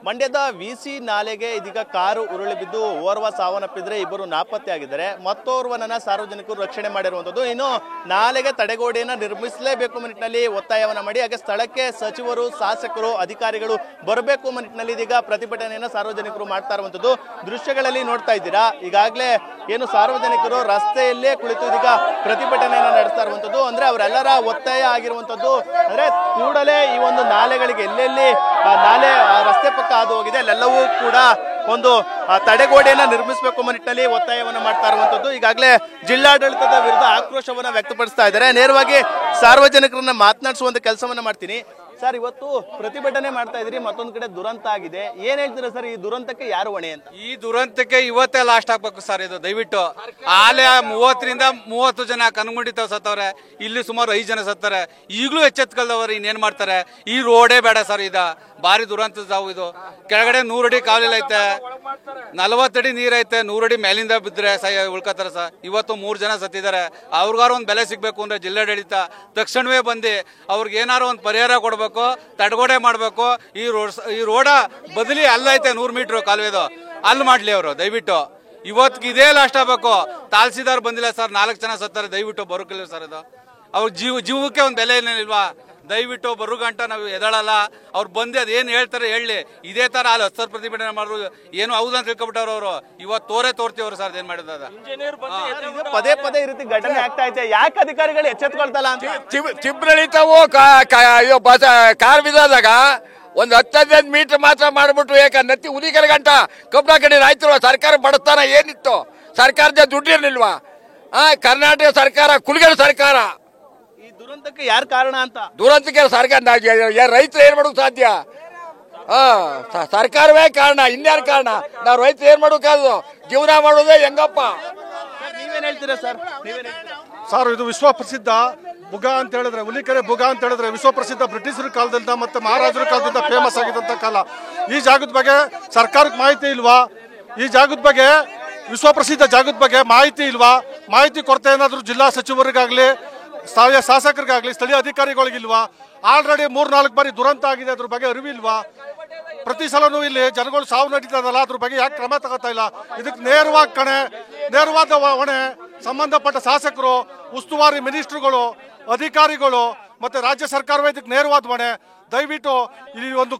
ಮಂಡ್ಯದ ವಿಸಿ ನಾಲೆಗೆ ಇದೀಗ ಕಾರು ಉರುಳಿ ಬಿದ್ದು ಓರ್ವ ಸಾವನ್ನಪ್ಪಿದ್ರೆ ಇಬ್ಬರು ನಾಪತ್ತೆ ಆಗಿದ್ದಾರೆ. ಮತ್ತೋರ್ವನನ್ನ ಸಾರ್ವಜನಿಕರು ರಕ್ಷಣೆ ಮಾಡಿರುವಂತದ್ದು. ಇನ್ನು ನಾಲೆಗೆ ತಡೆಗೋಡೆಯನ್ನ ನಿರ್ಮಿಸಲೇಬೇಕು ನಿಟ್ಟಿನಲ್ಲಿ ಒತ್ತಾಯವನ್ನ ಮಾಡಿ ಹಾಗೆ ಸ್ಥಳಕ್ಕೆ ಸಚಿವರು, ಶಾಸಕರು, ಅಧಿಕಾರಿಗಳು ಬರಬೇಕು ನಿಟ್ಟಿನಲ್ಲಿ ಇದೀಗ ಪ್ರತಿಭಟನೆಯನ್ನ ಸಾರ್ವಜನಿಕರು ಮಾಡ್ತಾ ಇರುವಂತದ್ದು ದೃಶ್ಯಗಳಲ್ಲಿ ನೋಡ್ತಾ ಇದ್ದೀರಾ. ಈಗಾಗಲೇ ಏನು ಸಾರ್ವಜನಿಕರು ರಸ್ತೆಯಲ್ಲೇ ಕುಳಿತು ಇದೀಗ ಪ್ರತಿಭಟನೆಯನ್ನ ನಡೆಸ್ತಾ ಇರುವಂತದ್ದು. ಅಂದ್ರೆ ಅವರೆಲ್ಲರ ಒತ್ತಾಯ ಆಗಿರುವಂತದ್ದು ಅಂದ್ರೆ ಕೂಡಲೇ ಈ ಒಂದು ನಾಲೆಗಳಿಗೆ ಎಲ್ಲೆಲ್ಲಿ ನಾಲೆ ರಸ್ತೆ ಪಕ್ಕ ಹಾದು ಹೋಗಿದೆ ಅಲ್ಲೆಲ್ಲವೂ ಕೂಡ ಒಂದು ತಡೆಗೋಡೆಯನ್ನ ನಿರ್ಮಿಸಬೇಕು ನಿಟ್ಟಿನಲ್ಲಿ ಒತ್ತಾಯವನ್ನ ಮಾಡ್ತಾ ಇರುವಂತದ್ದು. ಈಗಾಗಲೇ ಜಿಲ್ಲಾಡಳಿತದ ವಿರುದ್ಧ ಆಕ್ರೋಶವನ್ನ ವ್ಯಕ್ತಪಡಿಸ್ತಾ ಇದ್ದಾರೆ. ನೇರವಾಗಿ ಸಾರ್ವಜನಿಕರನ್ನ ಮಾತನಾಡಿಸುವಂತ ಕೆಲಸವನ್ನ ಮಾಡ್ತೀನಿ. ಸರ್, ಇವತ್ತು ಪ್ರತಿಭಟನೆ ಮಾಡ್ತಾ ಇದ್ರಿ, ಮತ್ತೊಂದು ಕಡೆ ದುರಂತ ಆಗಿದೆ. ಏನ್ ಹೇಳ್ತೀರಾ ಸರ್, ಈ ದುರಂತಕ್ಕೆ ಯಾರು ಹೊಣೆ ಅಂತ? ಈ ದುರಂತಕ್ಕೆ ಇವತ್ತೇ ಲಾಸ್ಟ್ ಆಗ್ಬೇಕು ಸರ್. ಇದು ದಯವಿಟ್ಟು ಆಲೆ 30 ಜನ ಕನ್ಗುಂಡಿತಾವ್ ಸತ್ತವ್ರೆ, ಇಲ್ಲಿ ಸುಮಾರು 5 ಜನ ಸತ್ತಾರೆ. ಈಗಲೂ ಎಚ್ಚೆತ್ಕೊಳ್ದವ್ರು ಇನ್ನೇನ್ ಮಾಡ್ತಾರೆ? ಈ ರೋಡೇ ಬೇಡ ಸರ್. ಭಾರಿ ದುರಂತ ಸಾವು ಇದು. ಕೆಳಗಡೆ 100 ಅಡಿ ಕಾವಲಿಲ್ಲ ಐತೆ, 40 ಅಡಿ ನೀರೈತೆ, 100 ಅಡಿ ಮೇಲಿಂದ ಬಿದ್ರೆ ಉಳ್ಕೋತಾರ ಸರ್. ಇವತ್ತು 3 ಜನ ಸತ್ತಿದ್ದಾರೆ. ಅವ್ರಿಗಾರು ಒಂದು ಬೆಲೆ ಸಿಗ್ಬೇಕು ಅಂದ್ರೆ ಜಿಲ್ಲಾಡಳಿತ ತಕ್ಷಣವೇ ಬಂದು ಅವ್ರಿಗೆ ಏನಾರು ಒಂದು ಪರಿಹಾರ ಕೊಡ್ಬೇಕು, ತಡೆಗೋಡೆ ಮಾಡ್ಬೇಕು. ಈ ರೋಡ ಬದಲಿ ಅಲ್ಲೈತೆ 100 ಮೀಟರ್ ಕಾಲುವೆದು, ಅಲ್ಲಿ ಮಾಡ್ಲಿ ಅವರು ದಯವಿಟ್ಟು. ಇವತ್ತಿಗೆ ಇದೇ ಲಾಸ್ಟ್ ಆಗ್ಬೇಕು. ತಾಲ್ಸಿದಾರ್ ಬಂದಿಲ್ಲ ಸರ್, 4 ಜನ ಸತ್ತಾರೆ. ದಯವಿಟ್ಟು ಬರೋಕಿಲ್ಲ ಸರ್. ಇದು ಅವ್ರ ಜೀವಕ್ಕೆ ಒಂದು ಬೆಲೆ ಏನಿಲ್ವಾ? ದಯವಿಟ್ಟು ಬರೋ ಗಂಟ ನಾವು ಎದಳಲ್ಲ. ಅವ್ರು ಬಂದು ಅದೇನು ಹೇಳ್ತಾರೆ ಹೇಳಿ. ಇದೇ ತರ ಅಲ್ಲಿ 10 ಪ್ರತಿಭಟನೆ ಮಾಡಿದ್ರು ಏನು ಹೌದಂತ ತಿಳ್ಕೊಬಿಟ್ಟವ್ರು ಅವರು. ಇವತ್ತು ತೋರ್ತೀವ್ರು ಸರ್ ಏನ್ ಮಾಡಿದ. ಪದೇ ಪದೇ ಈ ರೀತಿ ಘಟನೆ ಆಗ್ತಾ ಇದೆ. ಯಾಕೆ ಅಧಿಕಾರಿಗಳು ಎಚ್ಚೆತ್ಕೊಳ್ತಲ್ಲ ಅಂತ? ಚಿಬ್ರಳಿತಾವು ಕಾರ್ ಬಿದ್ದಾಗ ಒಂದು 10-15 ಮೀಟರ್ ಮಾತ್ರ ಮಾಡ್ಬಿಟ್ಟು ನತ್ತಿ ಉದಿಕರ ಗಂಟ ಕಬ್ಬಣ ಕಡೆ ಆಯ್ತು. ಸರ್ಕಾರ ಬಡಸ್ತಾನ ಏನಿತ್ತು? ಸರ್ಕಾರದ ದುಡ್ಡಿರ್ಲಿಲ್ವಾ? ಕರ್ನಾಟಕ ಸರ್ಕಾರ ಕುಲ್ಗಡ ಸರ್ಕಾರ. ಈ ದುರಂತಕ್ಕೆ ಯಾರು ಕಾರಣ ಅಂತ? ದುರಂತಕ್ಕೆ ಸರ್ಕಾರ, ರೈತರು ಏನ್ ಮಾಡೋಕ್ ಸಾಧ್ಯ? ಸರ್ಕಾರವೇ ಕಾರಣ, ಇನ್ಯಾರು ಕಾರಣ? ನಾವು ರೈತರು ಏನ್ ಮಾಡೋಕ್ಕಾದ್ರು? ಜೀವನ ಮಾಡೋದೇ ಹೆಂಗಪ್ಪ? ನೀವೇನ್ ಹೇಳ್ತೀರಾ ಸರ್? ನೀವೇನ್ ಹೇಳ್ತೀರಾ ಸರ್? ಇದು ವಿಶ್ವ ಪ್ರಸಿದ್ಧ ಬುಗ ಅಂತ ಹೇಳಿದ್ರೆ, ಹುಲಿಕೆರೆ ಬುಗ ಅಂತ ಹೇಳಿದ್ರೆ ವಿಶ್ವ ಪ್ರಸಿದ್ಧ ಬ್ರಿಟಿಷರ ಕಾಲದಿಂದ ಮತ್ತೆ ಮಹಾರಾಜರ ಕಾಲದಿಂದ ಫೇಮಸ್ ಆಗಿದ್ದಂತ ಕಾಲ. ಈ ಜಾಗದ ಬಗ್ಗೆ ಸರ್ಕಾರಕ್ಕೆ ಮಾಹಿತಿ ಇಲ್ವಾ? ಈ ಜಾಗದ ಬಗ್ಗೆ, ವಿಶ್ವ ಪ್ರಸಿದ್ಧ ಜಾಗದ ಬಗ್ಗೆ ಮಾಹಿತಿ ಇಲ್ವಾ? ಮಾಹಿತಿ ಕೊರತೆ ಏನಾದ್ರು ಜಿಲ್ಲಾ ಸಚಿವರಿಗಾಗ್ಲಿ, ಸ್ಥಳೀಯ ಶಾಸಕರಿಗಾಗ್ಲಿ, ಸ್ಥಳೀಯ ಅಧಿಕಾರಿಗಳಿಗಿಲ್ವಾ? ಆಲ್ರೆಡಿ 3-4 ಬಾರಿ ದುರಂತ ಆಗಿದೆ, ಅದ್ರ ಬಗ್ಗೆ ಅರಿವಿಲ್ವಾ? ಪ್ರತಿ ಸಲನೂ ಇಲ್ಲಿ ಜನಗಳು ಸಾವು ನಡೀತದಲ್ಲ, ಅದ್ರ ಬಗ್ಗೆ ಯಾಕೆ ಕ್ರಮ ತಗೋತಾ ಇಲ್ಲ? ಇದಕ್ಕೆ ನೇರವಾದ ಹೊಣೆ ಸಂಬಂಧಪಟ್ಟ ಶಾಸಕರು, ಉಸ್ತುವಾರಿ ಮಿನಿಸ್ಟ್ರುಗಳು, ಅಧಿಕಾರಿಗಳು ಮತ್ತೆ ರಾಜ್ಯ ಸರ್ಕಾರವೇ ಇದಕ್ಕೆ ನೇರವಾದ ಹೊಣೆ. ದಯವಿಟ್ಟು ಇಲ್ಲಿ ಒಂದು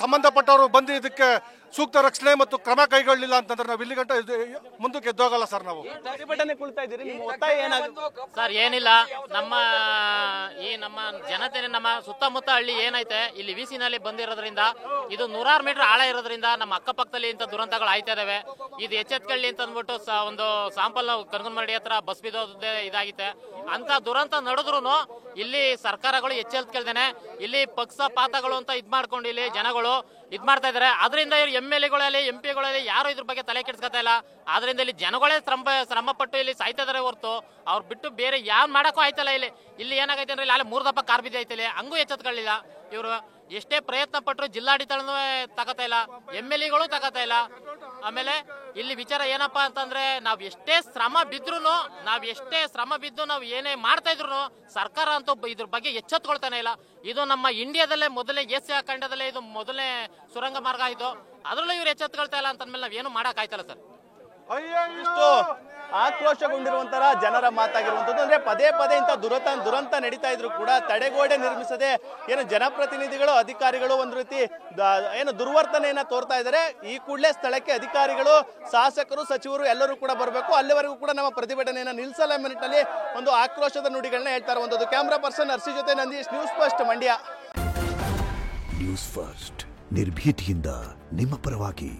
ಸಂಬಂಧಪಟ್ಟವರು ಬಂದು ಇದಕ್ಕೆ ಸೂಕ್ತ ರಕ್ಷಣೆ ಮತ್ತು ಕ್ರಮ ಕೈಗೊಳ್ಳಿಲ್ಲ ಅಂತಂದ್ರೆ ನಾವು ಇಲ್ಲಿ ಗಂಟ ಮುಂದಕ್ಕೆ ಎದ್ದೋಗಲ್ಲ ಸರ್. ನಾವು ಪ್ರತಿಭಟನೆ ಕುಳಿತಾ ಇದ್ದೀರಿ, ನಿಮ್ಮ ಒತ್ತಾಯ ಏನಾಗುತ್ತೆ ಸರ್? ಏನಿಲ್ಲ, ನಮ್ಮ ಜನತೆ, ನಮ್ಮ ಸುತ್ತಮುತ್ತ ಹಳ್ಳಿ ಏನೈತೆ ಇಲ್ಲಿ ವಿಸಿನಲ್ಲಿ ಬಂದಿರೋದ್ರಿಂದ, ಇದು 100 ಮೀಟರ್ ಆಳ ಇರೋದ್ರಿಂದ ನಮ್ಮ ಅಕ್ಕಪಕ್ಕದಲ್ಲಿ ಇಂಥ ದುರಂತಗಳು ಆಯ್ತಾ ಇದಾವೆ. ಇದು ಎಚ್ಚೆತ್ಕೊಳ್ಳಿ ಅಂತ ಅಂದ್ಬಿಟ್ಟು ಒಂದು ಸಾಂಪಲ್ ನಾವು ಕನಗನಮರಡಿ ಹತ್ರ ಬಸ್ ಬಿದ್ದೋದೇ ಇದಾಗಿದೆ. ಅಂತ ದುರಂತ ನಡೆದ್ರು ಇಲ್ಲಿ ಸರ್ಕಾರಗಳು ಎಚ್ಚೆತ್ಕೊಳ್ದೇನೆ ಇಲ್ಲಿ ಪಕ್ಷಪಾತಗಳು ಅಂತ ಮಾಡ್ಕೊಂಡು ಇಲ್ಲಿ ಜನಗಳು ಮಾಡ್ತಾ ಇದಾರೆ. ಅದರಿಂದ MLAಗಳಲ್ಲಿ MP ಗಳಲ್ಲಿ ಯಾರು ಇದ್ರ ಬಗ್ಗೆ ತಲೆ ಕೆಡ್ಸ್ಕೊತಾ ಇಲ್ಲ. ಆದ್ರಿಂದ ಇಲ್ಲಿ ಜನಗಳೇ ಶ್ರಮ ಪಟ್ಟು ಇಲ್ಲಿ ಸಾಯ್ತಾ ಇದಾರೆ ಹೊರತು ಅವ್ರು ಬಿಟ್ಟು ಬೇರೆ ಯಾರು ಮಾಡಕ್ಕೂ ಆಯ್ತಲ್ಲ. ಇಲ್ಲಿ ಏನಾಗೈತೆ ಅಂದ್ರೆ ಅಲ್ಲಿ 3 ದಪ್ಪ ಕಾರ್ ಬಿದ್ದೈತೆ, ಹಂಗೂ ಎಚ್ಚೆತ್ಕೊಳ್ಳಿಲ್ಲ ಇವರು. ಎಷ್ಟೇ ಪ್ರಯತ್ನ ಪಟ್ಟರು ಜಿಲ್ಲಾಡಳಿತನೂ ತಗೋತಾ ಇಲ್ಲ, MLAಗಳು ತಗೋತಾ ಇಲ್ಲ. ಆಮೇಲೆ ಇಲ್ಲಿ ವಿಚಾರ ಏನಪ್ಪಾ ಅಂತಂದ್ರೆ, ನಾವ್ ಎಷ್ಟೇ ಶ್ರಮ ಬಿದ್ದು ನಾವು ಏನೇ ಮಾಡ್ತಾ ಇದ್ರು ಸರ್ಕಾರ ಅಂತೂ ಇದ್ರ ಬಗ್ಗೆ ಎಚ್ಚೆತ್ಕೊಳ್ತಾನೆ ಇಲ್ಲ. ಇದು ನಮ್ಮ ಇಂಡಿಯಾದಲ್ಲೇ ಮೊದಲನೇ ಏಷ್ಯಾ ಖಂಡದಲ್ಲೇ ಇದು ಮೊದಲನೇ ಸುರಂಗ ಮಾರ್ಗ ಇದು. ಅದ್ರಲ್ಲೂ ಇವ್ರು ಎಚ್ಚೆತ್ಕೊಳ್ತಾ ಇಲ್ಲ ಅಂತಂದ್ಮೇಲೆ ನಾವೇನು ಮಾಡಕ್ ಆಯ್ತಲ್ಲ ಸರ್. ಇಷ್ಟು ಆಕ್ರೋಶಗೊಂಡಿರುವಂತರ ಜನರ ಮಾತಾಗಿರುವಂತದ್ದು. ಅಂದ್ರೆ ಪದೇ ಪದೇ ಇಂಥ ದುರಂತ ನಡೀತಾ ಇದ್ರು ಕೂಡ ತಡೆಗೋಡೆ ನಿರ್ಮಿಸದೆ ಏನು ಜನಪ್ರತಿನಿಧಿಗಳು, ಅಧಿಕಾರಿಗಳು ಒಂದು ರೀತಿ ಏನು ದುರ್ವರ್ತನೆಯನ್ನ ತೋರ್ತಾ ಇದ್ದಾರೆ. ಈ ಕೂಡಲೇ ಸ್ಥಳಕ್ಕೆ ಅಧಿಕಾರಿಗಳು, ಶಾಸಕರು, ಸಚಿವರು ಎಲ್ಲರೂ ಕೂಡ ಬರಬೇಕು. ಅಲ್ಲಿವರೆಗೂ ಕೂಡ ನಮ್ಮ ಪ್ರತಿಭಟನೆಯನ್ನ ನಿಲ್ಲಿಸಲ್ಲ ಮಿನಿಟ್ನಲ್ಲಿ ಒಂದು ಆಕ್ರೋಶದ ನುಡಿಗಳನ್ನ ಹೇಳ್ತಾ ಇರುವಂತದ್ದು. ಕ್ಯಾಮ್ರಾ ಪರ್ಸನ್ ಅರ್ಸಿ ಜೊತೆ Nandish, news first Mandya. News first ನಿರ್ಭೀತಿಯಿಂದ ನಿಮ್ಮ ಪರವಾಗಿ.